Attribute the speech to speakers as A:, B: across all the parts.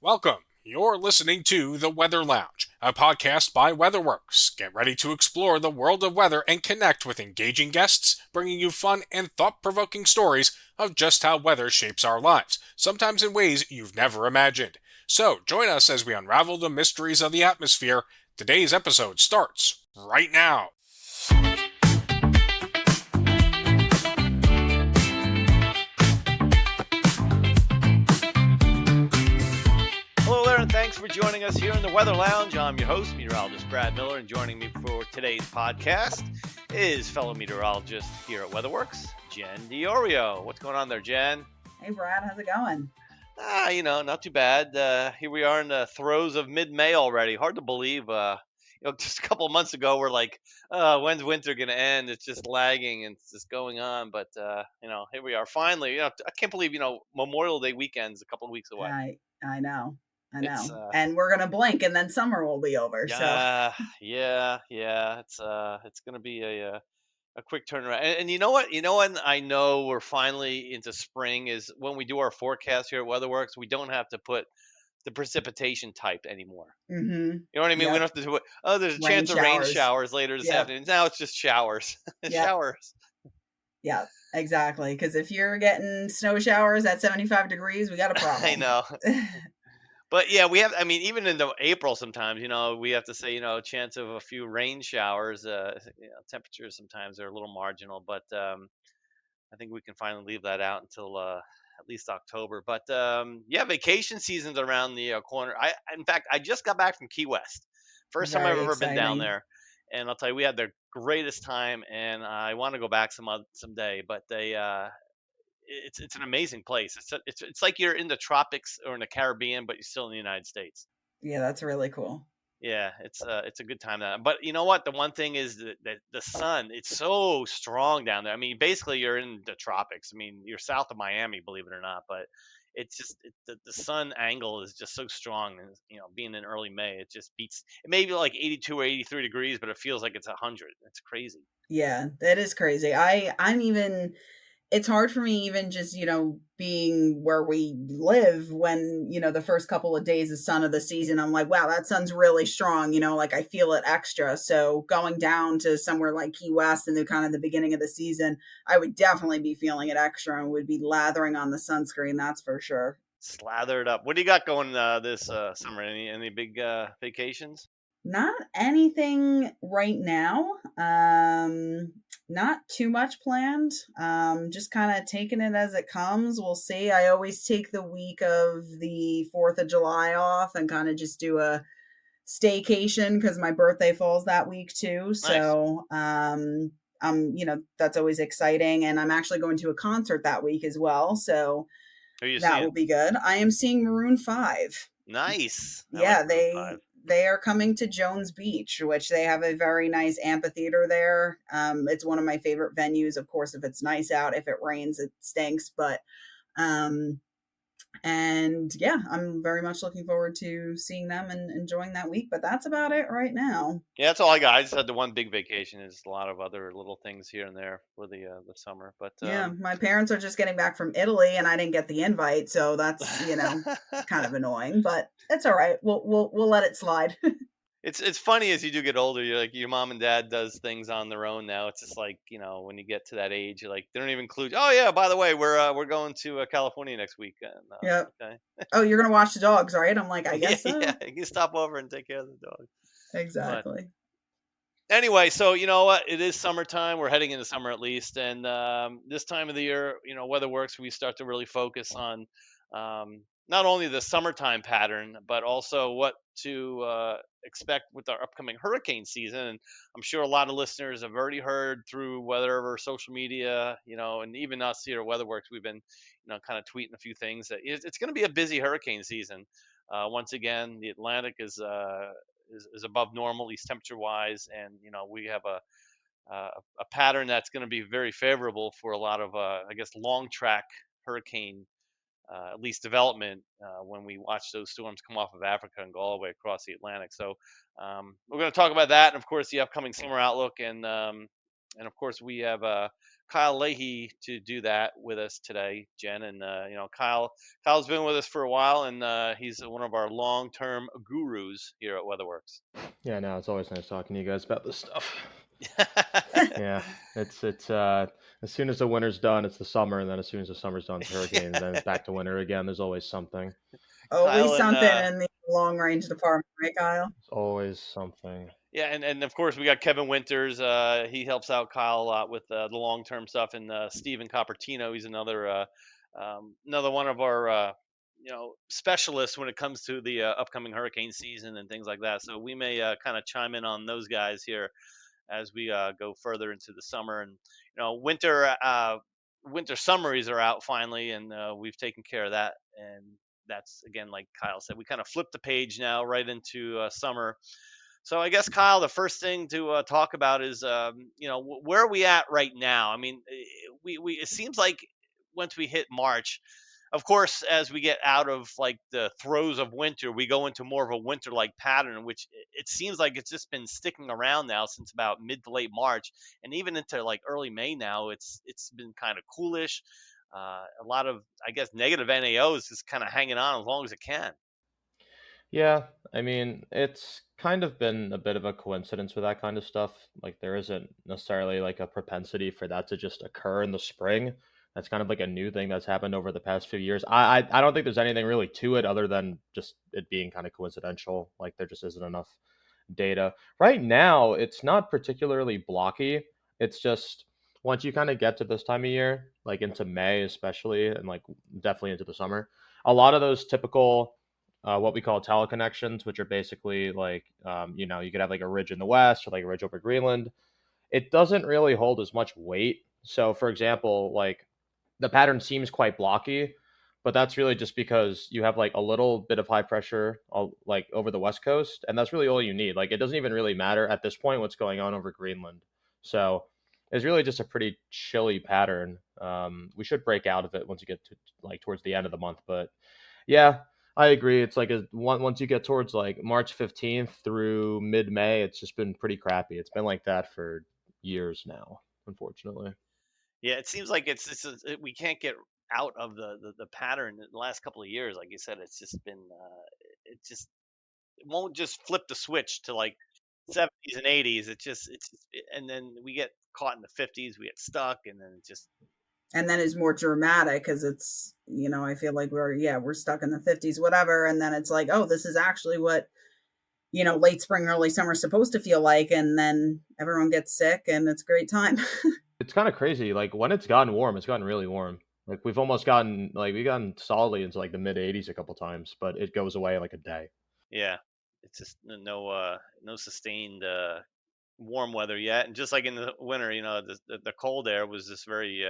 A: Welcome. You're listening to The Weather Lounge, a podcast by WeatherWorks. Get ready to explore the world of weather and connect with engaging guests, bringing you fun and thought-provoking stories of just how weather shapes our lives, sometimes in ways you've never imagined. So, join us as we unravel the mysteries of the atmosphere. Today's episode starts right now.
B: Hello there, and thanks for joining us here in the Weather Lounge. I'm your host, meteorologist Brad Miller, and joining me for today's podcast is fellow meteorologist here at WeatherWorks, Jen DiOrio. What's going on there, Jen?
C: Hey, Brad, how's it going?
B: Not too bad. Here we are in the throes of mid-May already. Hard to believe. Just a couple of months ago, we're like, when's winter going to end? It's just lagging and it's just going on. But, here we are finally. I can't believe, Memorial Day weekend's a couple of weeks away.
C: I know.
B: It's,
C: and we're gonna blink, and then summer will be over.
B: Yeah. It's going to be a quick turnaround. And you know what? When I know we're finally into spring is when we do our forecast here at WeatherWorks. We don't have to put the precipitation type anymore.
C: Mm-hmm.
B: You know what I mean?
C: Yep.
B: We don't have to do it. Oh, there's a
C: Rain
B: chance of rain
C: showers.
B: showers later this
C: Yep.
B: afternoon. Now it's just showers.
C: Yep.
B: Showers.
C: Yeah, exactly. Because if you're getting snow showers at 75 degrees, we got a problem.
B: I know. But yeah, we have. I mean, even into April, sometimes we have to say chance of a few rain showers. Temperatures sometimes are a little marginal, but I think we can finally leave that out until at least October. But vacation season's around the corner. In fact, I just got back from Key West. First time I've
C: Very
B: ever been down
C: exciting.
B: there, and I'll tell you, we had the greatest time, and I want to go back someday. But it's an amazing place. It's like you're in the tropics or in the Caribbean, but you're still in the United States.
C: Yeah, that's really cool.
B: Yeah, it's a good time now. But you know what? The one thing is that the sun, it's so strong down there. I mean, basically you're in the tropics. I mean, you're south of Miami, believe it or not, but it's just the sun angle is just so strong, and being in early May, it just beats. It may be like 82 or 83 degrees, but it feels like it's 100. It's crazy.
C: Yeah, that is crazy. I'm even. It's hard for me even just, being where we live when, the first couple of days of sun of the season, I'm like, wow, that sun's really strong, like I feel it extra. So going down to somewhere like Key West in the kind of the beginning of the season, I would definitely be feeling it extra and would be lathering on the sunscreen. That's for sure.
B: Slathered up. What do you got going this summer? Any big vacations?
C: Not anything right now. Not too much planned. Just kind of taking it as it comes. We'll see. I always take the week of the 4th of July off and kind of just do a staycation because my birthday falls that week too.
B: Nice.
C: So, that's always exciting. And I'm actually going to a concert that week as well. So
B: Who are you
C: that
B: seeing?
C: will be good. I am seeing Maroon 5.
B: Nice.
C: Yeah,
B: like Maroon 5.
C: they are coming to Jones Beach, which they have a very nice amphitheater there. It's one of my favorite venues. Of course, if it's nice out, if it rains, it stinks. But, I'm very much looking forward to seeing them and enjoying that week. But that's about it right now.
B: Yeah, that's all I got. I just had the one big vacation. There's a lot of other little things here and there for the summer. But
C: Yeah, my parents are just getting back from Italy, and I didn't get the invite, so that's it's kind of annoying. But it's all right. We'll let it slide.
B: It's funny as you do get older. You're like, your mom and dad does things on their own now. It's just like when you get to that age, you're like, they don't even include. Oh yeah, by the way, we're going to California next week.
C: Yep.
B: Okay.
C: Oh, you're gonna watch the dogs, right? I'm like, I guess so.
B: Yeah, you can stop over and take care of the dog.
C: Exactly.
B: But anyway, so you know what? It is summertime. We're heading into summer at least, and this time of the year, WeatherWorks, we start to really focus on not only the summertime pattern, but also what to expect with our upcoming hurricane season. And I'm sure a lot of listeners have already heard through whatever social media, and even us here at WeatherWorks, we've been, kind of tweeting a few things that it's going to be a busy hurricane season. Once again, the Atlantic is above normal, at least temperature wise, and we have a pattern that's going to be very favorable for a lot of long track hurricane at least development when we watch those storms come off of Africa and go all the way across the Atlantic. So we're going to talk about that, and of course the upcoming summer outlook, and of course we have Kyle Leahy to do that with us today, Jen. And Kyle's been with us for a while, and he's one of our long-term gurus here at WeatherWorks.
D: Yeah, no, it's always nice talking to you guys about this stuff. Yeah, it's as soon as the winter's done, it's the summer, and then as soon as the summer's done, it's hurricanes, then it's back to winter again. There's always something.
C: Always
B: Kyle
C: something in the long range department, right, Kyle?
D: There's always something.
B: Yeah, and of course we got Kevin Winters. He helps out Kyle a lot with the long term stuff, and Steven Coppertino. He's another one of our specialists when it comes to the upcoming hurricane season and things like that. So we may kind of chime in on those guys here as we go further into the summer. And winter summaries are out finally, and we've taken care of that. And that's again, like Kyle said, we kind of flipped the page now right into summer. So I guess, Kyle, the first thing to talk about is, where are we at right now? I mean, we it seems like once we hit March, of course, as we get out of like the throes of winter, we go into more of a winter-like pattern, which it seems like it's just been sticking around now since about mid to late March, and even into like early May now. It's been kind of coolish. A lot of, I guess, negative NAOs just kind of hanging on as long as it can.
D: Yeah, I mean, it's kind of been a bit of a coincidence with that kind of stuff. Like, there isn't necessarily like a propensity for that to just occur in the spring. That's kind of like a new thing that's happened over the past few years. I don't think there's anything really to it other than just it being kind of coincidental. Like, there just isn't enough data. Right now, it's not particularly blocky. It's just once you kind of get to this time of year, like into May especially, and like definitely into the summer, a lot of those typical what we call teleconnections, which are basically like, you could have like a ridge in the west or like a ridge over Greenland. It doesn't really hold as much weight. So, for example, like the pattern seems quite blocky, but that's really just because you have like a little bit of high pressure like over the west coast, and that's really all you need. Like, it doesn't even really matter at this point what's going on over Greenland. So it's really just a pretty chilly pattern. We should break out of it once you get to like towards the end of the month, but yeah, I agree. It's like once you get towards like March 15th through mid May, it's just been pretty crappy. It's been like that for years now, unfortunately.
B: Yeah, it seems like we can't get out of the pattern in the last couple of years. Like you said, it's just been it won't just flip the switch to like 70s and 80s. And then we get caught in the 50s, we get stuck, and then it just
C: And then it's more dramatic because it's, I feel like we're stuck in the 50s, whatever. And then it's like, oh, this is actually what, late spring, early summer is supposed to feel like. And then everyone gets sick and it's a great time.
D: It's kind of crazy. Like, when it's gotten warm, it's gotten really warm. Like, we've gotten solidly into like the mid 80s a couple times, but it goes away in like a day.
B: yeah, it's just no sustained warm weather yet. And just like in the winter, the cold air was just very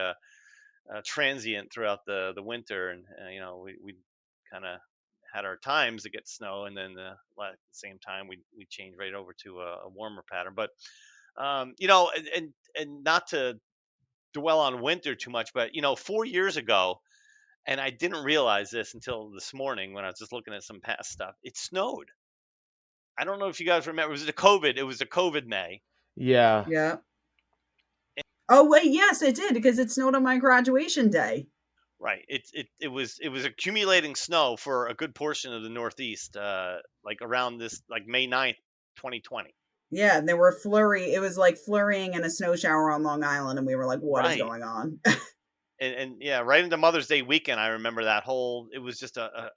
B: transient throughout the winter, and we kind of had our times to get snow, and then at the same time we changed right over to a warmer pattern. But and not to dwell on winter too much, but 4 years ago, and I didn't realize this until this morning when I was just looking at some past stuff. It snowed. I don't know if you guys remember. It was a COVID May.
D: Yeah.
C: Yeah. Oh wait, yes, it did because it snowed on my graduation day.
B: Right. It was accumulating snow for a good portion of the Northeast, like around this like May 9th, 2020.
C: Yeah, and there were it was like flurrying and a snow shower on Long Island, and we were like, what is going on?
B: And yeah, right into Mother's Day weekend, I remember that whole. It was just a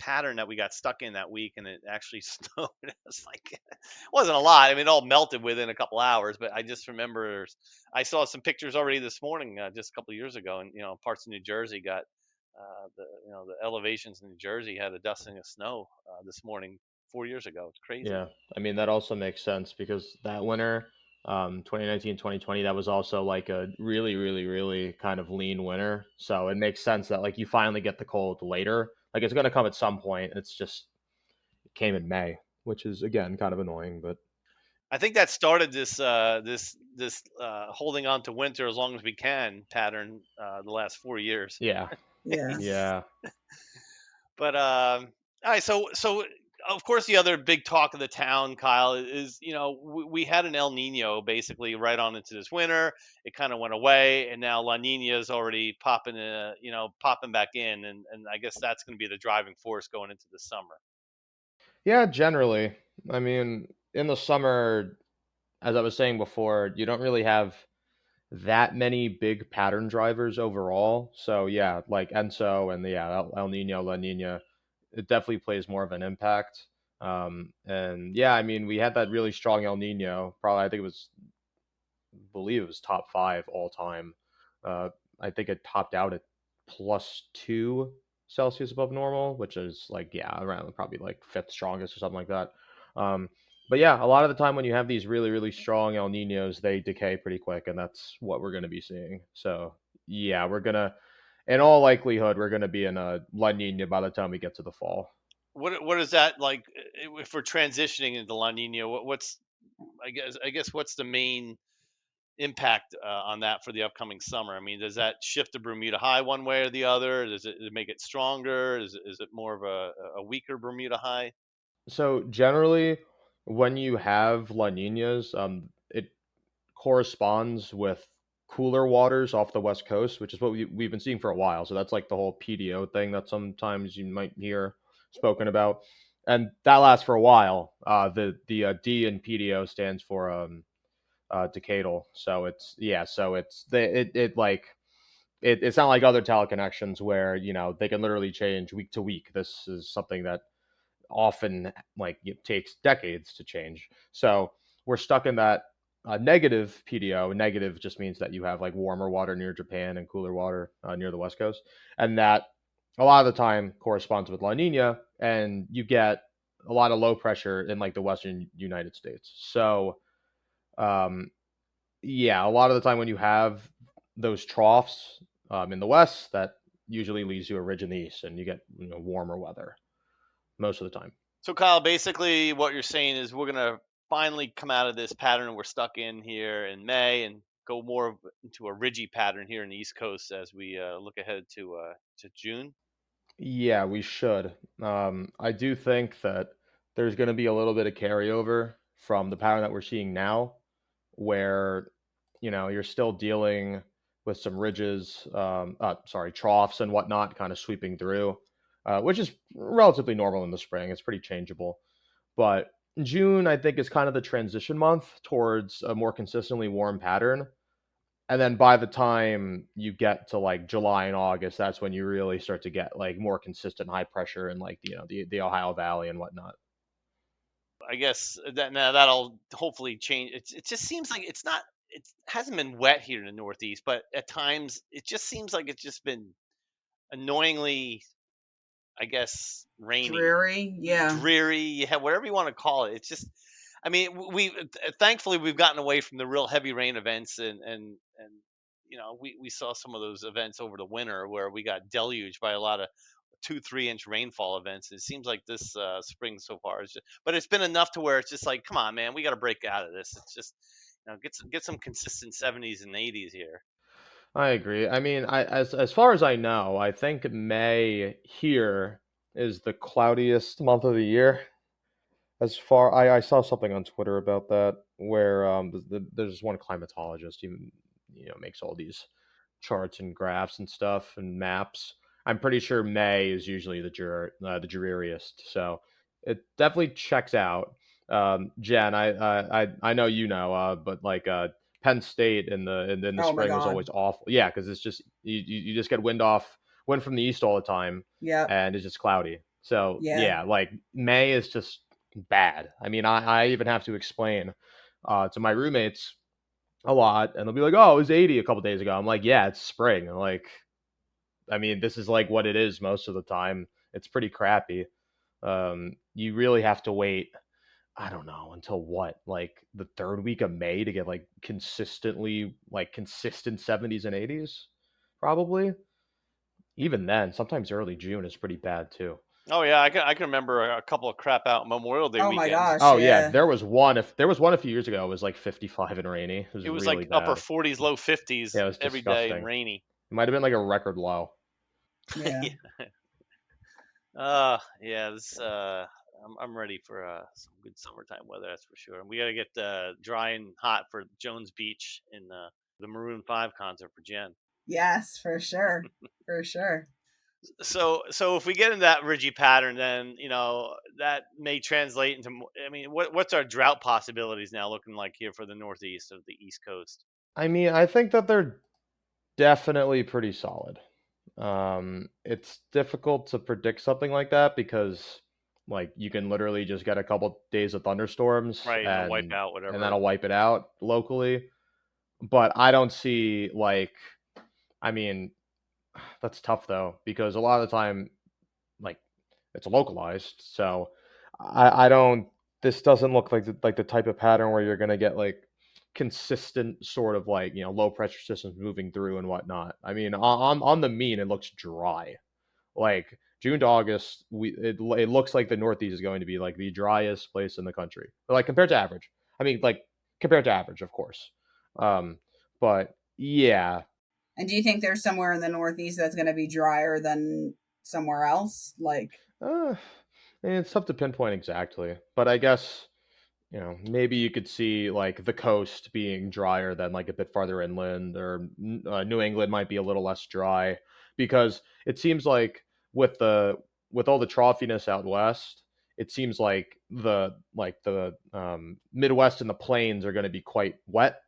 B: pattern that we got stuck in that week, and it actually snowed. It was like it wasn't a lot. I mean, it all melted within a couple hours, but I just remember I saw some pictures already this morning, just a couple of years ago, and parts of New Jersey got the elevations in New Jersey had a dusting of snow this morning 4 years ago. It's crazy.
D: Yeah. I mean, that also makes sense because that winter, 2019, 2020, that was also like a really, really, really kind of lean winter. So it makes sense that like you finally get the cold later. Like, it's going to come at some point. It came in May, which is again kind of annoying, but
B: I think that started this holding on to winter as long as we can pattern the last 4 years.
D: yeah.
C: Yeah.
D: Yeah.
B: But all right, so of course, the other big talk of the town, Kyle, is we had an El Nino basically right on into this winter. It kind of went away, and now La Nina is already popping, popping back in, and I guess that's going to be the driving force going into the summer.
D: Yeah, generally. I mean, in the summer, as I was saying before, you don't really have that many big pattern drivers overall. So yeah, like Enso and El Nino, La Nina, it definitely plays more of an impact. And yeah, I mean, we had that really strong El Nino. Probably, I think it was, believe it was top five all time. Uh, I think it topped out at +2 Celsius above normal, which is like, yeah, around probably like fifth strongest or something like that. Um, but yeah, a lot of the time when you have these really, really strong El Ninos, they decay pretty quick, and that's what we're going to be seeing. So yeah, in all likelihood, we're going to be in a La Nina by the time we get to the fall.
B: What is that like if we're transitioning into La Nina? What's I guess what's the main impact on that for the upcoming summer? I mean, does that shift the Bermuda High one way or the other? Does it make it stronger? Is it more of a weaker Bermuda High?
D: So generally, when you have La Ninas, it corresponds with cooler waters off the west coast, which is what we've been seeing for a while. So that's like the whole PDO thing that sometimes you might hear spoken about, and that lasts for a while. The D in PDO stands for decadal. So it's yeah. So it's it like it's not like other teleconnections where they can literally change week to week. This is something that often like it takes decades to change. So we're stuck in that negative PDO. Negative just means that you have like warmer water near Japan and cooler water near the west coast, and that a lot of the time corresponds with La Nina, and you get a lot of low pressure in like the western United States. So um, yeah, a lot of the time when you have those troughs in the west, that usually leads to a ridge in the east, and you get warmer weather most of the time.
B: So, Kyle, basically what you're saying is we're going to finally come out of this pattern we're stuck in here in May and go more into a ridgy pattern here in the East Coast as we look ahead to June.
D: Yeah, we should. I do think that there's going to be a little bit of carryover from the pattern that we're seeing now, where you're still dealing with some ridges, troughs and whatnot, kind of sweeping through, which is relatively normal in the spring. It's pretty changeable, but June I think is kind of the transition month towards a more consistently warm pattern. And then by the time you get to like July and August, that's when you really start to get like more consistent high pressure in like the Ohio Valley and whatnot.
B: I guess that now that'll hopefully change. It just seems like it hasn't been wet here in the Northeast, but at times it just seems like it's just been annoyingly, I guess, rainy,
C: Dreary, yeah.
B: dreary, yeah, whatever you want to call it. It's just, I mean, we thankfully we've gotten away from the real heavy rain events, and we saw some of those events over the winter where we got deluged by a lot of 2-3 inch rainfall events. It seems like this spring so far is just, but it's been enough to where it's just like, come on, man, we got to break out of this. It's just get some consistent 70s and 80s here.
D: I agree. I mean, as far as I know, I think May here is the cloudiest month of the year. As far I saw something on Twitter about that, where there's one climatologist, he makes all these charts and graphs and stuff and maps. I'm pretty sure May is usually the dreariest, so it definitely checks out. Jen, I know but like Penn State in the
C: Oh my
D: spring was
C: God.
D: always awful. Yeah, because it's just you just get wind from the east all the time,
C: Yep.
D: and it's just cloudy. So
C: Yeah.
D: yeah, like May is just bad. I mean, I even have to explain to my roommates a lot, and they'll be like, "Oh, it was 80 a couple days ago." I'm like, "Yeah, it's spring." And like, I mean, this is like what it is most of the time. It's pretty crappy. You really have to wait. I don't know until what, like the third week of May to get like consistent 70s and 80s, probably. Even then, sometimes early June is pretty bad too.
B: Oh yeah, I can remember a couple of crap out Memorial Day
C: Oh my
B: weekends.
C: gosh,
D: Oh yeah,
C: yeah.
D: there was one a few years ago. It was like 55 and rainy. It was
B: It was
D: really
B: like upper
D: bad.
B: 40s, low 50s
D: Yeah, it was
B: every day and
D: disgusting.
B: rainy.
D: It might have been like a record low.
C: Yeah.
B: Yeah, yeah. This I'm ready for some good summertime weather. That's for sure. And we got to get dry and hot for Jones Beach in the Maroon 5 concert for Jen.
C: Yes, for sure. For sure.
B: So if we get into that ridgy pattern, then that may translate into. I mean, what's our drought possibilities now looking like here for the Northeast of the East Coast?
D: I mean, I think that they're definitely pretty solid. It's difficult to predict something like that because like you can literally just get a couple days of thunderstorms
B: Right, and they'll wipe out
D: and
B: whatever.
D: that'll wipe it out locally. But I don't see like I mean, that's tough though because a lot of the time like it's localized. So I don't. This doesn't look like the type of pattern where you're gonna get like consistent sort of like low pressure systems moving through and whatnot. I mean, on the mean, it looks dry. Like June to August, it looks like the Northeast is going to be like the driest place in the country, like compared to average. I mean, like compared to average, of course. Um, but yeah,
C: And do you think there's somewhere in the Northeast that's going to be drier than somewhere else? Like,
D: uh, it's tough to pinpoint exactly, but I guess maybe you could see like the coast being drier than like a bit farther inland, or New England might be a little less dry because it seems like with all the troughiness out west, it seems like the Midwest and the plains are going to be quite wet.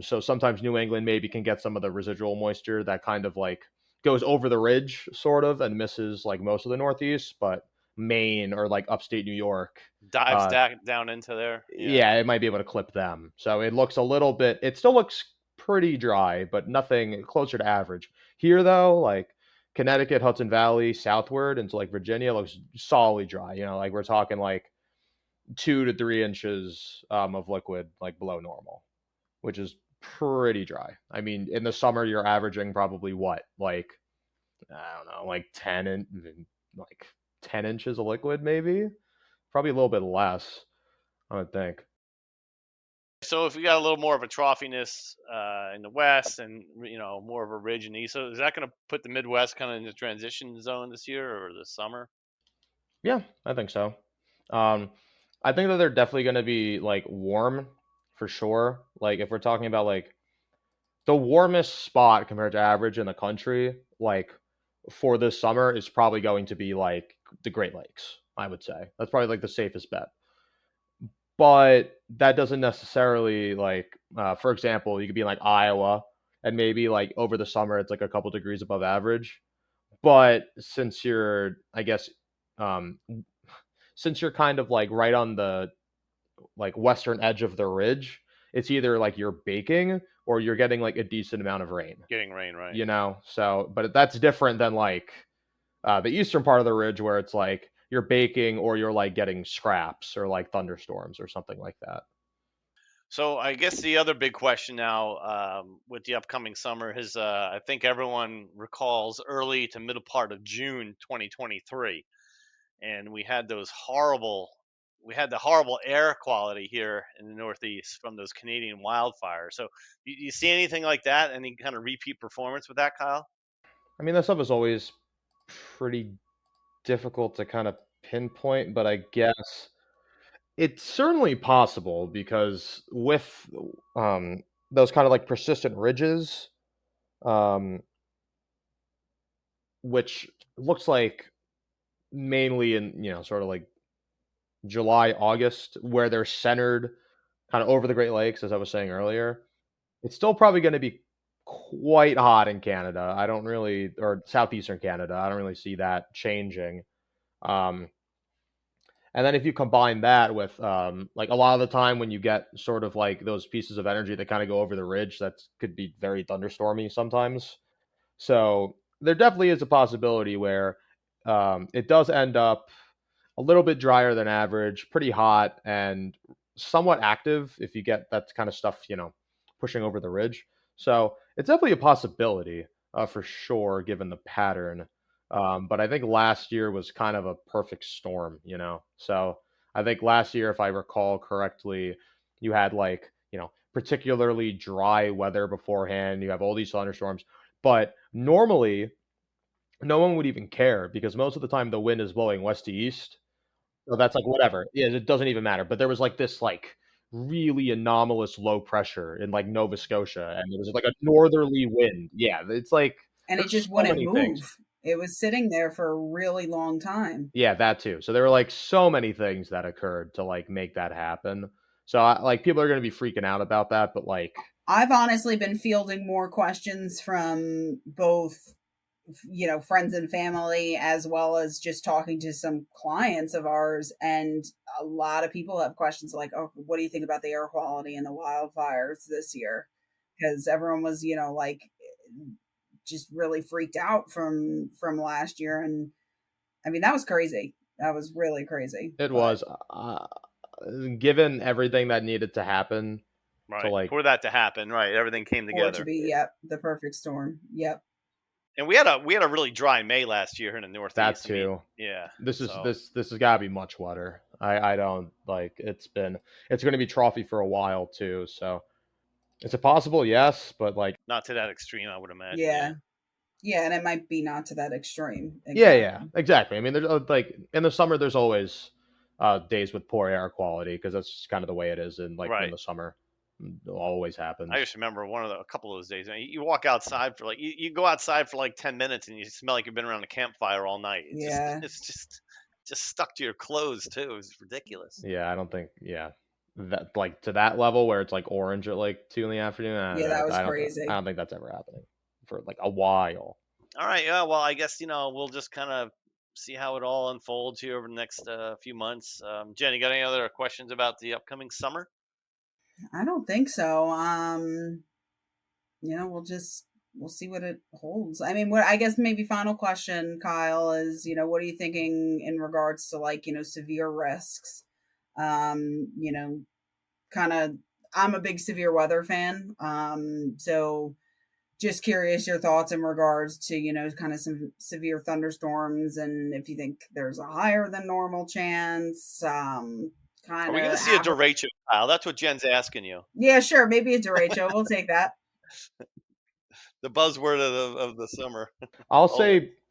D: So sometimes New England maybe can get some of the residual moisture that kind of like goes over the ridge sort of and misses like most of the Northeast, but Maine or like upstate New York,
B: Dives
D: uh,
B: down into there. Yeah.
D: yeah, it might be able to clip them. So it looks a little bit, it still looks pretty dry, but nothing closer to average. Here though, like Connecticut, Hudson Valley, southward into like Virginia looks solidly dry. Like we're talking like 2 to 3 inches of liquid like below normal, which is pretty dry. I mean, in the summer you're averaging probably what, like I don't know, like like 10 inches of liquid, maybe, probably a little bit less, I would think.
B: So if we got a little more of a troughiness in the west, and more of a ridge in the east, so is that going to put the Midwest kind of in the transition zone this year or this summer?
D: Yeah, I think so. Um, I think that they're definitely going to be like warm for sure. Like if we're talking about like the warmest spot compared to average in the country, like for this summer is probably going to be like the Great Lakes, I would say. That's probably like the safest bet. But that doesn't necessarily like for example, you could be in like Iowa and maybe like over the summer it's like a couple degrees above average. But since you're I guess um since you're kind of like right on the like western edge of the ridge, it's either like you're baking or you're getting like a decent amount of rain.
B: Getting rain, right?
D: So but that's different than like the eastern part of the ridge where it's like you're baking or you're like getting scraps or like thunderstorms or something like that.
B: So I guess the other big question now with the upcoming summer is I think everyone recalls early to middle part of June 2023, and we had the horrible air quality here in the Northeast from those Canadian wildfires. So you see anything like that? Any kind of repeat performance with that, Kyle?
D: I mean, that stuff is always pretty difficult to kind of pinpoint, but I guess it's certainly possible because with those kind of like persistent ridges, um, which looks like mainly in sort of like July, August, where they're centered kind of over the Great Lakes, as I was saying earlier, it's still probably going to be quite hot in Canada. I don't really, or southeastern Canada, I don't really see that changing. Um, and then if you combine that with like a lot of the time when you get sort of like those pieces of energy that kind of go over the ridge, that could be very thunderstormy sometimes. So there definitely is a possibility where it does end up a little bit drier than average, pretty hot, and somewhat active if you get that kind of stuff, pushing over the ridge. So it's definitely a possibility for sure, given the pattern. But I think last year was kind of a perfect storm. So I think last year, if I recall correctly, you had like, particularly dry weather beforehand. You have all these thunderstorms, but normally no one would even care because most of the time the wind is blowing west to east. So that's like whatever. Yeah, it doesn't even matter. But there was like this like really anomalous low pressure in like Nova Scotia, and there was like a northerly wind. Yeah, it's like
C: And it
D: there's
C: just
D: so
C: wouldn't
D: many things.
C: move. It was sitting there for a really long time.
D: Yeah, that too. So there were like so many things that occurred to like make that happen. So like people are going to be freaking out about that, but like
C: I've honestly been fielding more questions from both, friends and family, as well as just talking to some clients of ours. And a lot of people have questions like, oh, what do you think about the air quality and the wildfires this year? Because everyone was, like, just really freaked out from last year. And I mean, that was crazy. That was really crazy.
D: it
C: But
D: was given everything that needed to happen to
B: Right.
D: like
B: For that to happen, right? Everything came
C: for it to
B: together.
C: be, yep, the perfect storm. Yep.
B: And we had a really dry May last year here in the
D: that
B: Northeast. I mean,
D: too.
B: yeah.
D: This is
B: So
D: this has got to be much wetter. I don't like it's going to be trophy for a while too. So is it possible? Yes, but like
B: not to that extreme, I would imagine.
C: Yeah. Yeah, and it might be not to that extreme.
D: yeah,
C: Exactly.
D: exactly. I mean, there's like in the summer, there's always days with poor air quality because that's just kind of the way it is, and like in
B: Right.
D: the summer, it always
B: I
D: happens.
B: just remember a couple of those days. I mean, you walk outside for like you go outside for like 10 minutes and you smell like you've been around a campfire all night. It's just
C: Yeah.
B: it's just stuck to your clothes too. It's ridiculous.
D: Yeah, I don't think that like to that level where it's like orange at like 2 in the afternoon.
C: Yeah, that was
D: I
C: crazy.
D: don't think that's ever happening for like a while.
B: All right. Yeah. Well, I guess we'll just kind of see how it all unfolds here over the next few months. Jen, you got any other questions about the upcoming summer?
C: I don't think so. We'll see what it holds. I mean, what I guess maybe final question, Kyle, is, what are you thinking in regards to, like, severe risks? You know, kind of I'm a big severe weather fan. So just curious your thoughts in regards to, kind of some severe thunderstorms, and if you think there's a higher than normal chance,
B: Are
C: kind
B: we going
C: of
B: to see a
C: average.
B: derecho, Kyle? That's what Jen's asking you.
C: Yeah, sure. Maybe a derecho. We'll take that.
B: The buzzword of the summer.
D: I'll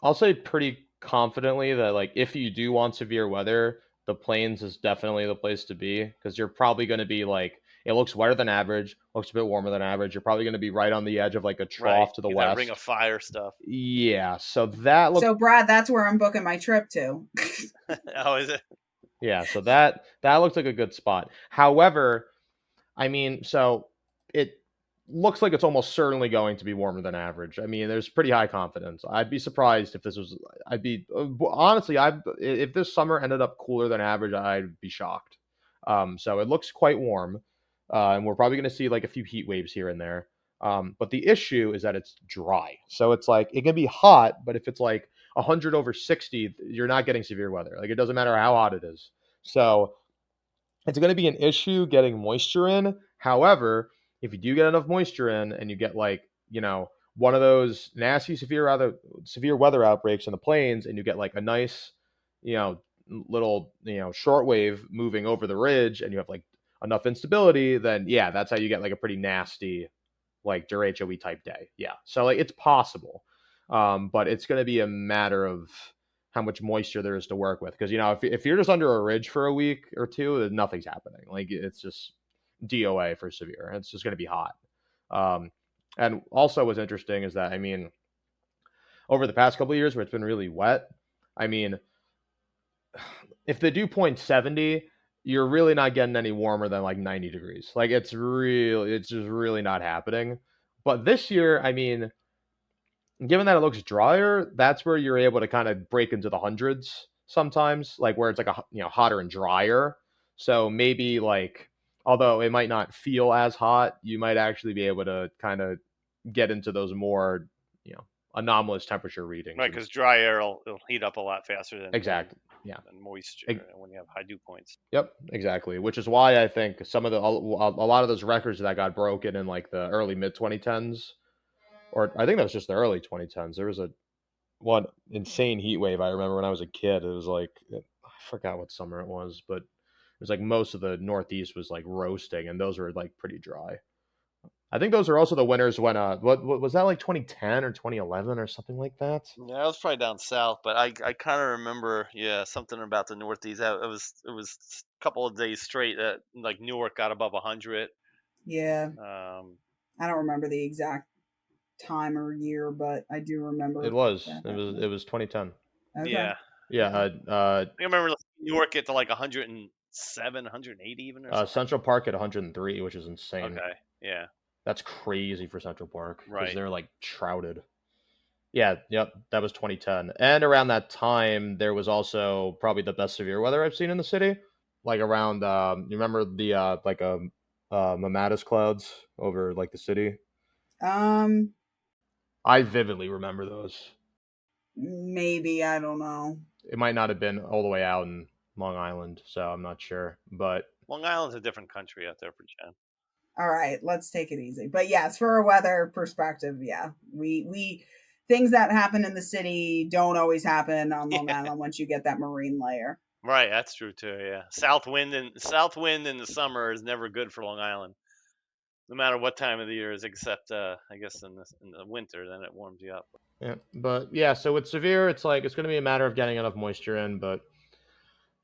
B: Oh,
D: say pretty confidently that like if you do want severe weather, the plains is definitely the place to be because you're probably going to be like it looks wetter than average, looks a bit warmer than average. You're probably going to be right on the edge of like a
B: right.
D: trough to the
B: Get that ring of
D: west.
B: fire stuff.
D: Yeah, so that looks
C: So, Brad, that's where I'm booking my trip to.
B: Oh, is it?
D: yeah, so that looks like a good spot. However, I mean, so it looks like it's almost certainly going to be warmer than average. I mean, there's pretty high confidence. I'd be surprised if this was. I'd be honestly, I if this summer ended up cooler than average, I'd be shocked. So it looks quite warm, and we're probably going to see like a few heat waves here and there. But the issue is that it's dry. So it's like it can be hot, but if it's like 100 over 60, you're not getting severe weather. Like it doesn't matter how hot it is. So it's going to be an issue getting moisture in. However, if you do get enough moisture in and you get like, one of those nasty severe weather outbreaks in the plains and you get like a nice, you know, little, shortwave moving over the ridge and you have like enough instability, then yeah, that's how you get like a pretty nasty like derecho type day. Yeah. So like it's possible. But it's going to be a matter of how much moisture there is to work with. Because, if you're just under a ridge for a week or two, then nothing's happening. Like it's just DOA for severe. It's just going to be hot. And also what's interesting is that, I mean, over the past couple of years where it's been really wet, I mean, if the dew point 70, you're really not getting any warmer than like 90 degrees. Like it's just really not happening. But this year, I mean, given that it looks drier, that's where you're able to kind of break into the hundreds sometimes, like where it's like hotter and drier. So maybe like although it might not feel as hot, you might actually be able to kind of get into those more, anomalous temperature readings.
B: Right, because dry air will heat up a lot faster than
D: Exactly. Yeah.
B: than moisture when you have high dew points.
D: Yep, exactly. Which is why I think some of a lot of those records that got broken in like the early mid 2010s, or I think that was just the early 2010s. There was one insane heat wave I remember when I was a kid. It was like I forgot what summer it was, but it was like most of the Northeast was like roasting, and those were like pretty dry. I think those are also the winners when what was that, like 2010 or 2011 or something like that?
B: Yeah, I was probably down south, but I kind of remember, yeah, something about the Northeast. It was a couple of days straight that like Newark got above 100.
C: Yeah.
B: Um,
C: I don't remember the exact time or year, but I do
D: It
C: remember
D: was.
C: that
D: It was.
C: happening.
D: It was 2010.
C: Okay.
B: yeah,
D: Yeah.
C: Okay.
B: I remember like, Newark get to like 107, 180 even or something.
D: Central Park at 103, which is insane.
B: Okay, yeah,
D: That's crazy for Central Park because
B: right.
D: they're like shrouded. Yeah, yep, that was 2010. And around that time, there was also probably the best severe weather I've seen in the city. Like around, you remember the mammatus clouds over like the city?
C: Um,
D: I vividly remember those.
C: maybe I don't know.
D: It might not have been all the way out in Long Island, so I'm not sure. But
B: Long Island's a different country out there for Jen.
C: All right, let's take it easy. But yes, for a weather perspective, yeah, we things that happen in the city don't always happen on Long
B: Yeah,
C: Island once you get that marine layer.
B: right. That's true too. Yeah, south wind in the summer is never good for Long Island, no matter what time of the year is, except I guess in the winter, then it warms you up.
D: yeah, so with severe, it's like it's going to be a matter of getting enough moisture in, but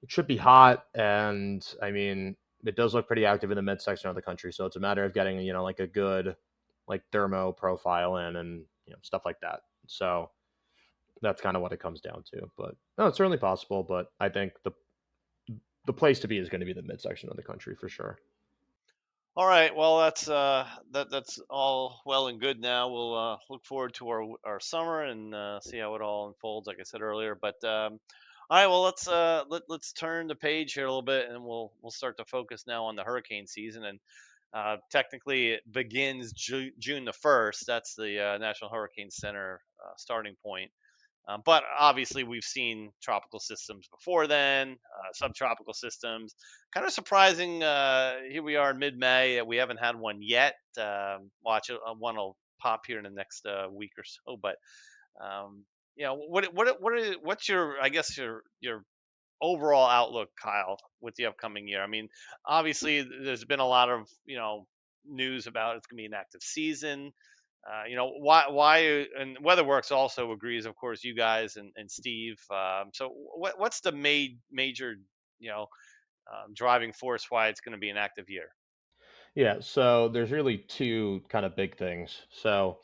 D: it should be hot, and I mean, it does look pretty active in the midsection of the country, so it's a matter of getting like a good like thermo profile in, and stuff like that. So that's kind of what it comes down to. But no, it's certainly possible. But I think the place to be is going to be the midsection of the country for sure.
B: All right. Well, that's all well and good. Now we'll look forward to our summer and see how it all unfolds. Like I said earlier, but all right. Well, let's turn the page here a little bit, and we'll start to focus now on the hurricane season. And technically, it begins June the 1st. That's the National Hurricane Center starting point. But obviously, we've seen tropical systems before then, subtropical systems. Kind of surprising. Here we are in mid-May. We haven't had one yet. Watch it. One will pop here in the next week or so. But what's your, I guess, your overall outlook, Kyle, with the upcoming year? I mean, obviously, there's been a lot of news about it's going to be an active season. Why and WeatherWorks also agrees, of course, you guys and Steve. So what's the major you know driving force why it's going to be an active year?
D: Yeah, so there's really two kind of big things. So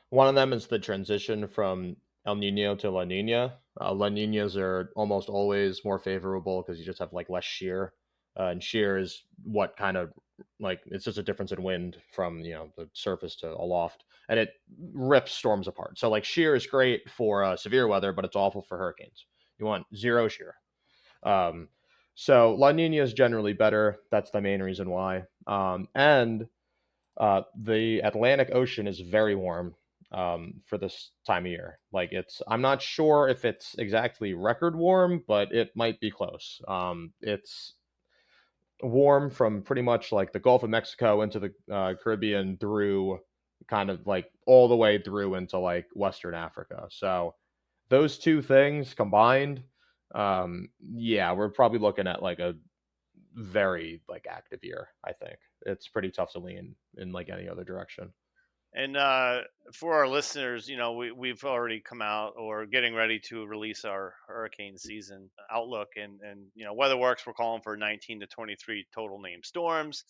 D: one of them is the transition from El Nino to La Nina. La Ninas are almost always more favorable because you just have like less shear, and shear is what kind of like it's just a difference in wind from the surface to aloft, and it rips storms apart. So like shear is great for severe weather, but it's awful for hurricanes. You want zero shear. Um, so La Nina is generally better. That's the main reason why. And the Atlantic Ocean is very warm for this time of year. Like I'm not sure if it's exactly record warm, but it might be close. It's warm from pretty much like the Gulf of Mexico into the Caribbean through kind of like all the way through into like Western Africa. So those two things combined, yeah, we're probably looking at like a very like active year. I think it's pretty tough to lean in like any other direction.
B: And for our listeners, we've already come out or getting ready to release our hurricane season outlook, and WeatherWorks, we're calling for 19 to 23 total named storms.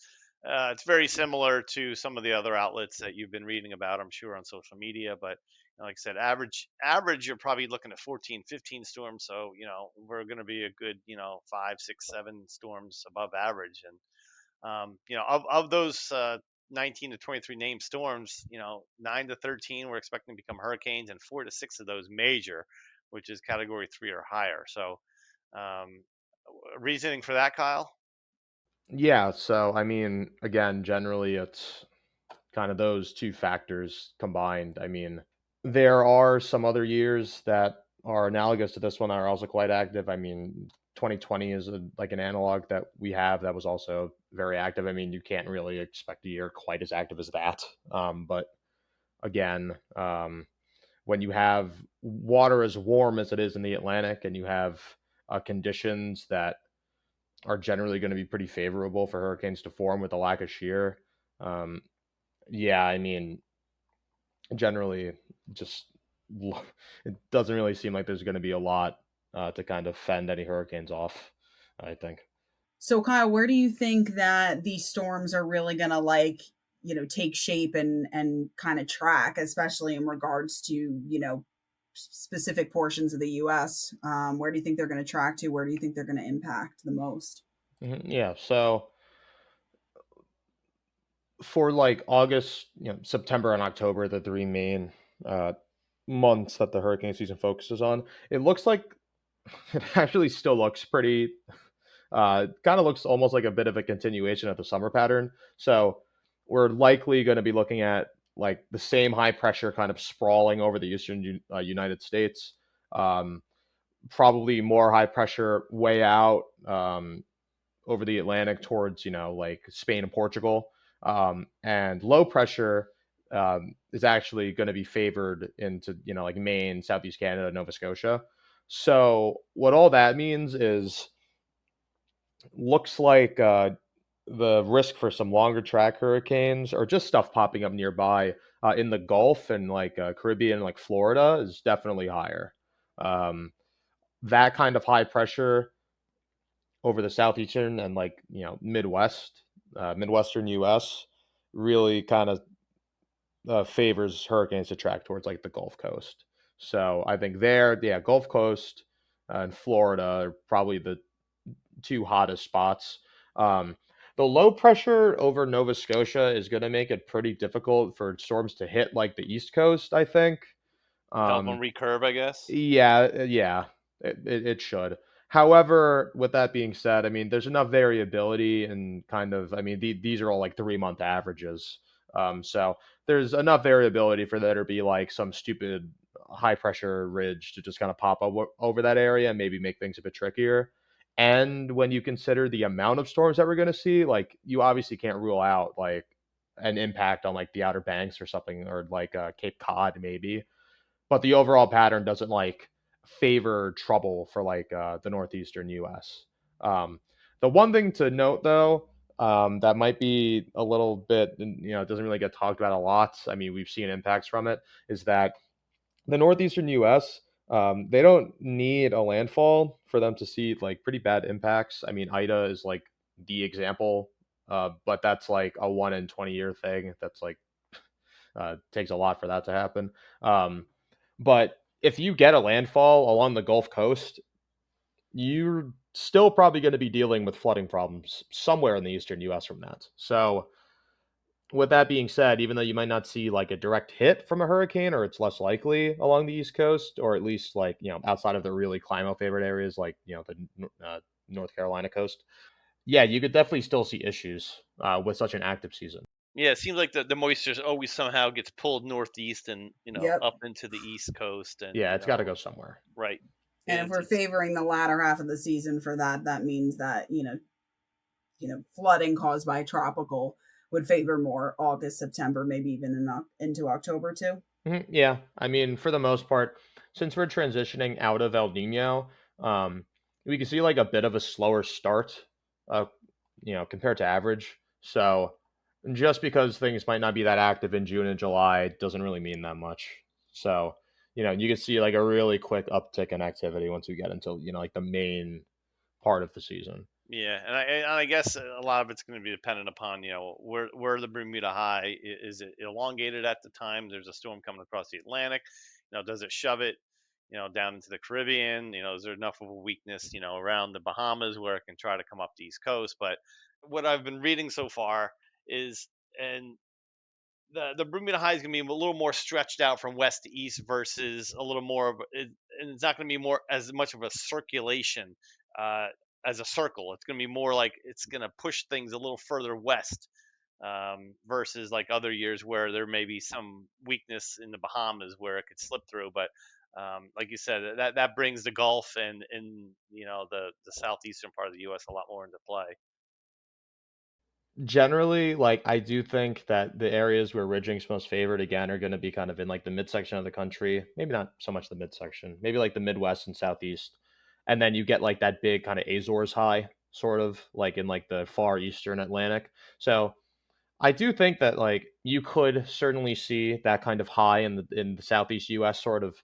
B: It's very similar to some of the other outlets that you've been reading about, I'm sure, on social media. But like I said, average, you're probably looking at 14, 15 storms. So we're going to be a good 5, 6, 7 storms above average. And of those 19 to 23 named storms, 9 to 13 we're expecting to become hurricanes, and 4 to 6 of those major, which is category 3 or higher. So, um, reasoning for that, Kyle?
D: Yeah, so I mean, again, generally it's kind of those two factors combined. I mean, there are some other years that are analogous to this one that are also quite active. I mean, 2020 is like an analog that we have that was also very active. I mean, you can't really expect a year quite as active as that. But again, when you have water as warm as it is in the Atlantic, and you have conditions that are generally going to be pretty favorable for hurricanes to form with a lack of shear, um, Yeah, I mean, generally, just it doesn't really seem like there's going to be a lot to kind of fend any hurricanes off, I think.
C: So, Kyle, where do you think that these storms are really going to take shape and kind of track, especially in regards to, specific portions of the US? Where do you think they're going to track to? Where do you think they're going to impact the most?
D: Yeah, so for like August, September and October, the three main uh, months that the hurricane season focuses on, it looks like it actually still looks pretty. Kind of looks almost like a bit of a continuation of the summer pattern. So we're likely going to be looking at like the same high pressure kind of sprawling over the eastern United States. Um, Probably more high pressure way out over the Atlantic towards like Spain and Portugal, and low pressure is actually going to be favored into like Maine, Southeast Canada, Nova Scotia. So what all that means is looks like the risk for some longer track hurricanes or just stuff popping up nearby in the Gulf and like Caribbean, like Florida, is definitely higher. Um, that kind of high pressure over the southeastern and like Midwestern U.S. really kind of favors hurricanes to track towards like the Gulf Coast. So I think there, yeah, Gulf Coast and Florida are probably the two hottest spots. Um, the low pressure over Nova Scotia is going to make it pretty difficult for storms to hit like the East Coast, I think.
B: Help them
D: Um,
B: recurve, I guess.
D: yeah, it should. However, with that being said, I mean, there's enough variability and kind of, I mean, these are all like 3 month averages. So there's enough variability for there to be like some stupid high pressure ridge to just kind of pop up over that area and maybe make things a bit trickier. And when you consider the amount of storms that we're going to see, like you obviously can't rule out like an impact on like the Outer Banks or something, or like Cape Cod maybe, but the overall pattern doesn't like favor trouble for like the northeastern U.S. Um, the one thing to note though, that might be a little bit, it doesn't really get talked about a lot. I mean, we've seen impacts from it. Is that the northeastern U.S. They don't need a landfall for them to see like pretty bad impacts. I mean, Ida is like the example, but that's like a 1 in 20 year thing. That's like takes a lot for that to happen. But if you get a landfall along the Gulf Coast, you're still probably going to be dealing with flooding problems somewhere in the eastern U.S. from that. So, with that being said, even though you might not see like a direct hit from a hurricane, or it's less likely along the East Coast, or at least like outside of the really climate favored areas, like the North Carolina coast, yeah, you could definitely still see issues with such an active season.
B: Yeah, it seems like the moisture always somehow gets pulled northeast and
C: Yep.
B: up into the East Coast, and
D: Yeah, it's got to go somewhere.
B: right.
C: And if we're
B: It's
C: favoring the latter half of the season for that, that means that, flooding caused by tropical would favor more August, September, maybe even into October too.
D: Yeah, I mean, for the most part, since we're transitioning out of El Nino, um, we can see like a bit of a slower start, uh, compared to average. So just because things might not be that active in June and July doesn't really mean that much. So, you can see like a really quick uptick in activity once we get into, like the main part of the season.
B: Yeah, and I guess a lot of it's going to be dependent upon where the Bermuda High is. It elongated at the time there's a storm coming across the Atlantic. Does it shove it down into the Caribbean? Is there enough of a weakness around the Bahamas where it can try to come up the East Coast? But what I've been reading so far is, and the Bermuda High is going to be a little more stretched out from west to east versus a little more of it, and it's not going to be more as much of a circulation uh, as a circle. It's going to be more like it's going to push things a little further west versus like other years where there may be some weakness in the Bahamas where it could slip through. But like you said, that brings the Gulf and the southeastern part of the U.S. a lot more into play.
D: Generally, like I do think that the areas where ridging's most favored again are going to be kind of in like the midsection of the country. Maybe not so much the midsection, maybe like the Midwest and Southeast. And then you get like that big kind of Azores high, sort of like in like the far eastern Atlantic. So I do think that like you could certainly see that kind of high in the southeast U.S. sort of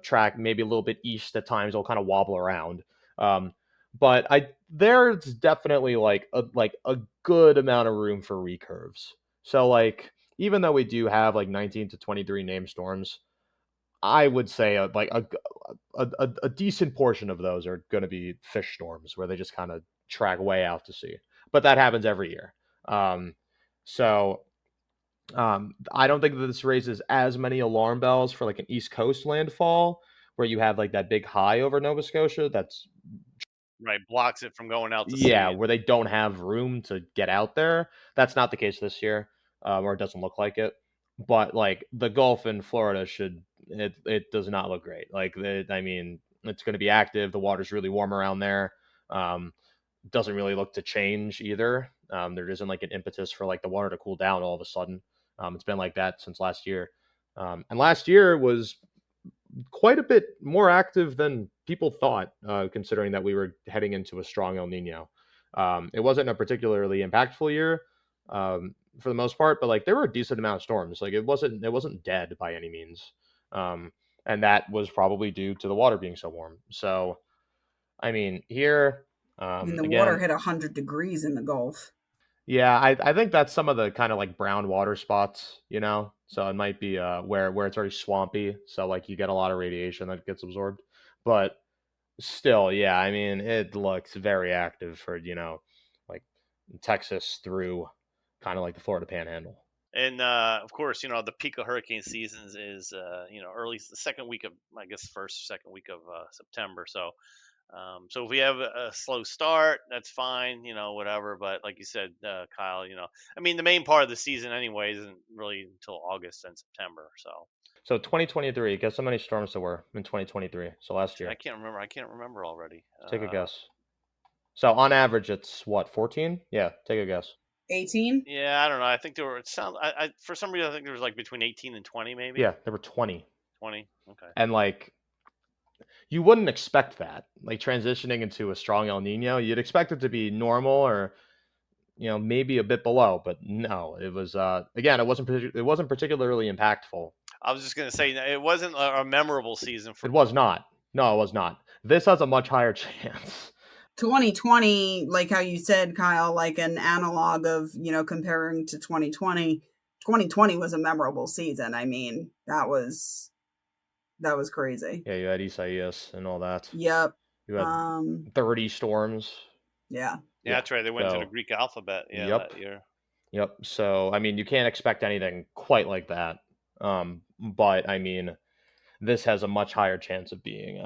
D: track maybe a little bit east at times. It'll kind of wobble around, um, but I there's definitely like a good amount of room for recurves. So like even though we do have like 19 to 23 name storms, I would say a decent portion of those are going to be fish storms where they just kind of track way out to sea. But that happens every year. Um, so I don't think that this raises as many alarm bells for like an East Coast landfall where you have like that big high over Nova Scotia. That's
B: Right, blocks it from going out to
D: yeah,
B: sea.
D: where they don't have room to get out there. That's not the case this year, or it doesn't look like it. But like the Gulf in Florida it does not look great. I mean, it's going to be active. The water's really warm around there. Um, doesn't really look to change either. There isn't like an impetus for like the water to cool down all of a sudden. It's been like that since last year, and last year was quite a bit more active than people thought, considering that we were heading into a strong El Nino. It wasn't a particularly impactful year for the most part, but like there were a decent amount of storms. Like it wasn't dead by any means, and that was probably due to the water being so warm. So I mean here
C: I mean, the water
D: again.
C: hit 100 degrees in the Gulf.
D: Yeah, I think that's some of the kind of like brown water spots, So it might be where it's already swampy, so like you get a lot of radiation that gets absorbed. But still, yeah, I mean it looks very active for, like Texas through kind of like the Florida Panhandle.
B: And of course, the peak of hurricane seasons is early the second week of, I guess, first second week of September. So if we have a slow start, that's fine, whatever. But like you said, Kyle, I mean, the main part of the season anyway isn't really until August and September.
D: So 2023, guess how many storms there were in 2023? So last
B: I
D: year.
B: can't remember. I can't remember already.
D: Take a guess. So on average, it's what, 14? Yeah, take a guess.
C: 18?
B: Yeah, I don't know. I think there were. It sounds. For some reason I think there was like between 18 and 20, maybe.
D: Yeah, there were 20.
B: 20. Okay.
D: And like you wouldn't expect that. Like transitioning into a strong El Nino, you'd expect it to be normal or maybe a bit below, but no, it was again, it wasn't particularly impactful.
B: I was just gonna say it wasn't a memorable season for.
D: It was not. No, it was not. This has a much higher chance.
C: 2020, like how you said, Kyle, like an analog of, comparing to 2020. 2020 was a memorable season. I mean, that was crazy.
D: Yeah, you had Isaias and all that.
C: Yep.
D: You had 30 storms.
C: Yeah.
B: Yeah, that's right. They went to the Greek alphabet. Yeah,
D: yep.
B: that year.
D: Yep. So I mean, you can't expect anything quite like that. But I mean, this has a much higher chance of being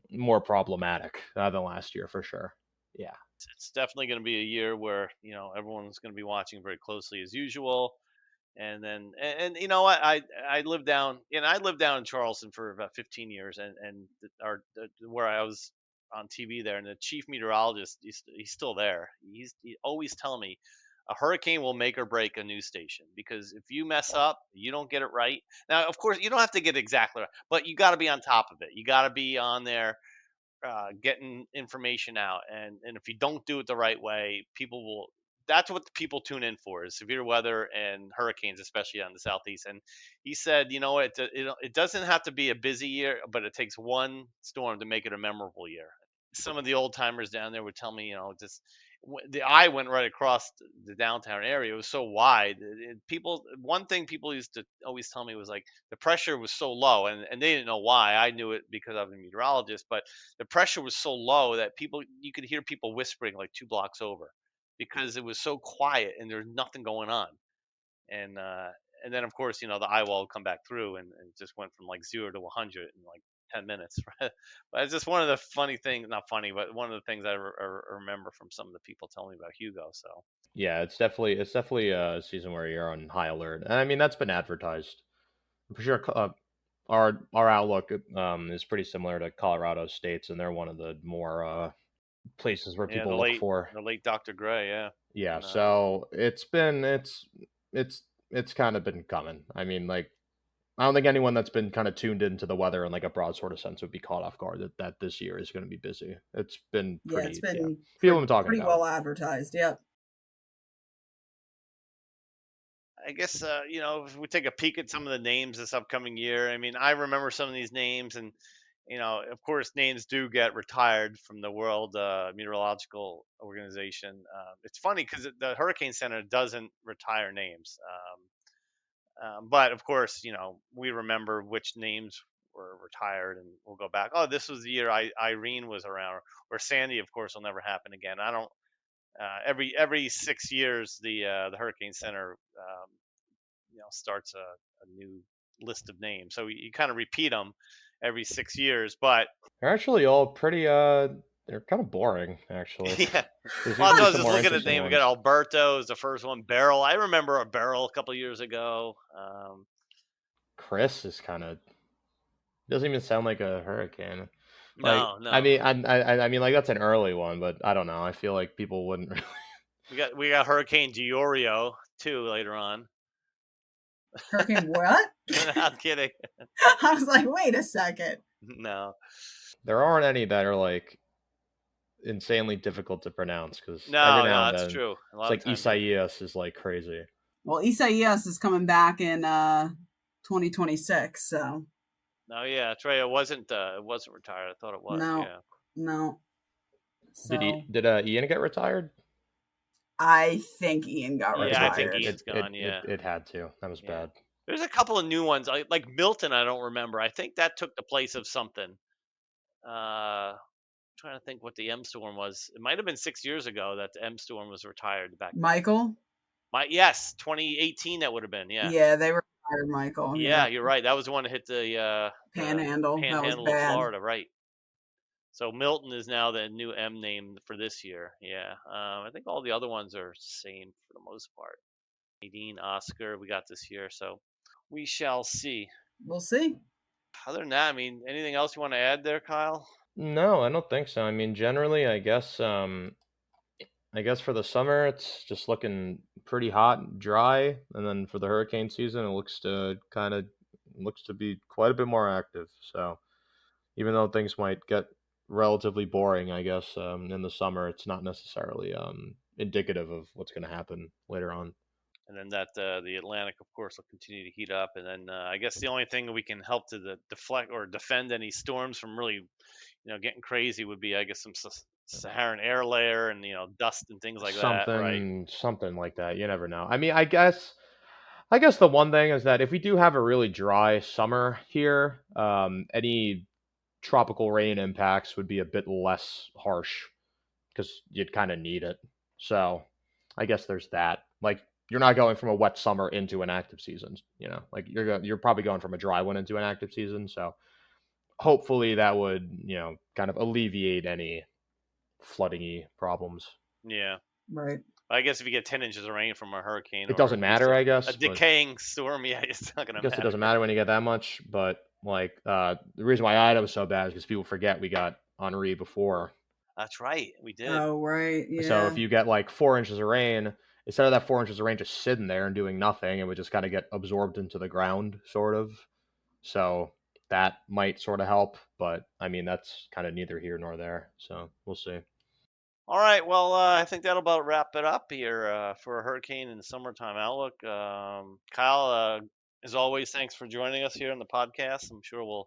D: more problematic than last year for sure. Yeah.
B: It's definitely going to be a year where everyone's going to be watching very closely as usual. And then you know what, I lived down in Charleston for about 15 years, and where I was on TV there, and the chief meteorologist, he's still there. He always telling me a hurricane will make or break a news station, because if you mess up, you don't get it right. Now, of course, you don't have to get it exactly right, but you got to be on top of it. You got to be on there, getting information out, and if you don't do it the right way, people will. That's what the people tune in for, is severe weather and hurricanes, especially on the southeast. And he said, it doesn't have to be a busy year, but it takes one storm to make it a memorable year. Some of the old timers down there would tell me, just the eye went right across the downtown area. It was so wide. One thing people used to always tell me was like the pressure was so low, and they didn't know why. I knew it because I'm a meteorologist, but the pressure was so low that you could hear people whispering like 2 blocks over, because it was so quiet and there's nothing going on. And then of course, the eye wall would come back through, and it just went from like 0 to 100 in like 10 minutes. But it's just one of the funny things, not funny, but one of the things I remember from some of the people telling me about Hugo. So
D: Yeah, it's definitely a season where you're on high alert, and I mean that's been advertised. I'm pretty sure our outlook is pretty similar to Colorado State's, and they're one of the more places where
B: yeah,
D: people look for.
B: the late Dr. Gray, yeah.
D: Yeah,
B: And
D: so it's kind of been coming. I mean, like I don't think anyone that's been kind of tuned into the weather in like a broad sort of sense would be caught off guard that this year is going to be busy. It's been
C: Yeah, it's been
D: people have been talking
C: pretty
D: about
C: well
D: it.
C: advertised. Yep.
B: I guess if we take a peek at some of the names this upcoming year, I mean, I remember some of these names, and of course, names do get retired from the World Meteorological Organization. It's funny because the Hurricane Center doesn't retire names, but of course, we remember which names were retired, and we'll go back. Oh, this was the year Irene was around, or Sandy. Of course, will never happen again. I don't. Every 6 years, the Hurricane Center starts a new list of names. So you kind of repeat them every 6 years, but
D: They're actually all pretty they're kind of boring actually.
B: yeah.
D: There's
B: Well, I
D: usually
B: was
D: some
B: just
D: more
B: looking at the
D: interesting
B: name. We
D: ones.
B: got Alberto is the first one. Beryl. I remember a Beryl a couple years ago.
D: Chris is kind of doesn't even sound like a hurricane. Like,
B: No.
D: I mean, I mean, like that's an early one, but I don't know. I feel like people wouldn't really.
B: We got Hurricane Diorio too later on.
C: Hurricane what?
B: I'm kidding.
C: I was like, wait a second.
B: No.
D: There aren't any that are like insanely difficult to pronounce because every
B: No,
D: now and
B: that's
D: then
B: true.
D: it's like Isaias is like crazy.
C: Well, Isaias is coming back in 2026, so.
B: No, yeah, that's right. It wasn't retired. I thought it was.
C: No.
B: Yeah.
C: No. So,
D: Did Ian get retired?
C: I think Ian got retired.
B: Yeah, I think Ian's gone.
D: It had to. That was bad.
B: There's a couple of new ones like Milton. I don't remember. I think that took the place of something. Trying to think what the M storm was. It might have been 6 years ago that the M storm was retired back then.
C: Michael?
B: Yes, 2018 that would have been. Yeah.
C: Yeah, they retired Michael.
B: Yeah, you're right. That was the one that hit the
C: Panhandle.
B: Panhandle
C: That was
B: of
C: bad.
B: Florida, right? So Milton is now the new M name for this year. Yeah. I think all the other ones are same for the most part. Nadine, Oscar, we got this year, so we shall see.
C: We'll see.
B: Other than that, I mean, anything else you want to add there, Kyle?
D: No, I don't think so. I mean, generally, I guess for the summer, it's just looking pretty hot and dry, and then for the hurricane season, it looks to be quite a bit more active. So, even though things might get relatively boring, I guess in the summer, it's not necessarily indicative of what's going to happen later on.
B: And then that the Atlantic, of course, will continue to heat up. And then I guess the only thing that we can help to deflect or defend any storms from really, getting crazy would be, I guess, some Saharan air layer and dust and things like that, right?
D: Something like that. You never know. I mean, I guess the one thing is that if we do have a really dry summer here, any tropical rain impacts would be a bit less harsh because you'd kind of need it. So I guess there's that. Like, you're not going from a wet summer into an active season, like you're probably going from a dry one into an active season. So hopefully that would, kind of alleviate any flooding-y problems.
B: Yeah.
C: Right.
B: I guess if you get 10 inches of rain from a hurricane,
D: it doesn't matter, I guess.
B: A decaying storm, yeah, it's not going to matter.
D: I guess it doesn't matter when you get that much, but like the reason why Ida was so bad is because people forget we got Henri before.
B: That's right, we did.
C: Oh, right, yeah.
D: So if you get like 4 inches of rain, instead of that 4 inches of rain just sitting there and doing nothing, it would just kind of get absorbed into the ground, sort of. So that might sort of help, but I mean, that's kind of neither here nor there. So we'll see.
B: All right, well, I think that'll about wrap it up here for a Hurricane in the Summertime Outlook. Kyle, as always, thanks for joining us here on the podcast. I'm sure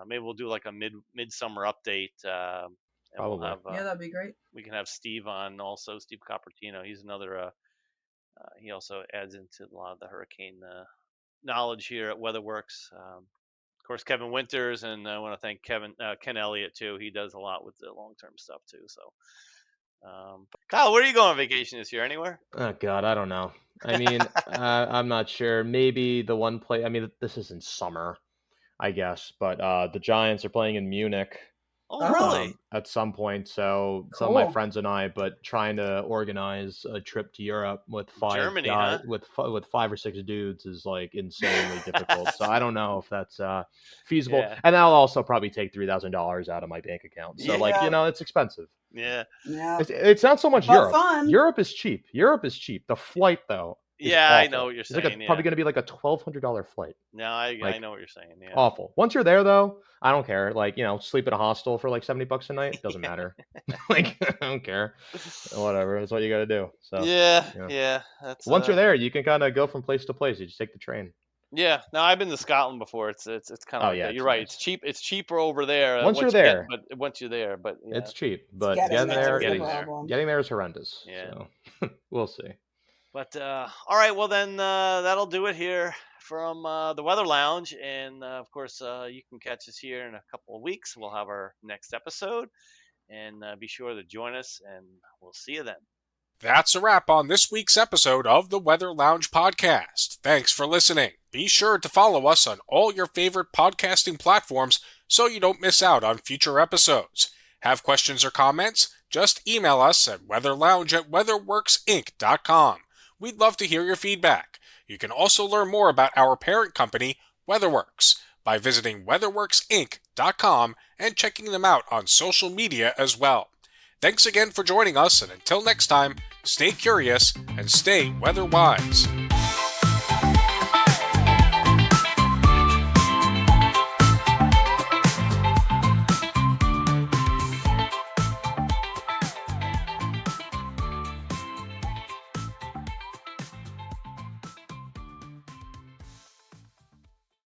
B: maybe we'll do like a midsummer update.
D: Probably.
B: We'll have,
C: yeah, that'd be great.
B: We can have Steve on also, Steve Coppertino. He's another, he also adds into a lot of the hurricane knowledge here at WeatherWorks. Of course, Kevin Winters, and I want to thank Ken Elliott too. He does a lot with the long-term stuff too. So, Kyle, where are you going on vacation this year? Anywhere?
D: Oh God, I don't know. I mean, I'm not sure. Maybe the one place. I mean, this isn't summer, I guess, but the Giants are playing in Munich.
B: Oh, really?
D: At some point. So
C: Cool.
D: Some of my friends and I, but trying to organize a trip to Europe with
B: Germany,
D: guys, with 5 or 6 dudes is like insanely difficult. So I don't know if that's feasible.
B: Yeah.
D: And that'll also probably take $3,000 out of my bank account. So it's expensive.
B: Yeah.
C: Yeah.
D: It's not so much
C: But
D: Europe.
C: fun.
D: Europe is cheap. The flight though, is
B: Yeah, I know
D: awful.
B: what you're
D: It's like
B: saying.
D: probably
B: Yeah.
D: going to be like a $1,200 flight.
B: No, I
D: Like
B: know what you're saying. Yeah.
D: awful. Once you're there though, I don't care. Like, sleep at a hostel for like $70 a night doesn't matter. Like, I don't care. Whatever. That's what you got to do. So,
B: Yeah,
D: yeah.
B: yeah. That's
D: Once you're there, you can kind of go from place to place. You just take the train.
B: Yeah. No, I've been to Scotland before. It's kind of
D: Oh
B: like
D: yeah,
B: that. You're
D: it's
B: right. It's
D: nice.
B: cheap. It's cheaper over there
D: Once you're there,
B: once you're there, but yeah,
D: it's cheap,
C: It's
D: but
C: getting
D: getting
C: there
D: there
C: is the
B: getting
D: is
B: there.
C: problem.
D: getting there is horrendous.
B: Yeah.
D: So we'll see.
B: But all right, well then that'll do it here from the Weather Lounge, and of course you can catch us here in a couple of weeks. We'll have our next episode, and be sure to join us, and we'll see you then.
A: That's a wrap on this week's episode of the Weather Lounge podcast. Thanks for listening. Be sure to follow us on all your favorite podcasting platforms so you don't miss out on future episodes. Have questions or comments? Just email us at weatherlounge@weatherworksinc.com. We'd love to hear your feedback. You can also learn more about our parent company, WeatherWorks, by visiting weatherworksinc.com and checking them out on social media as well. Thanks again for joining us, and until next time, stay curious and stay weather-wise.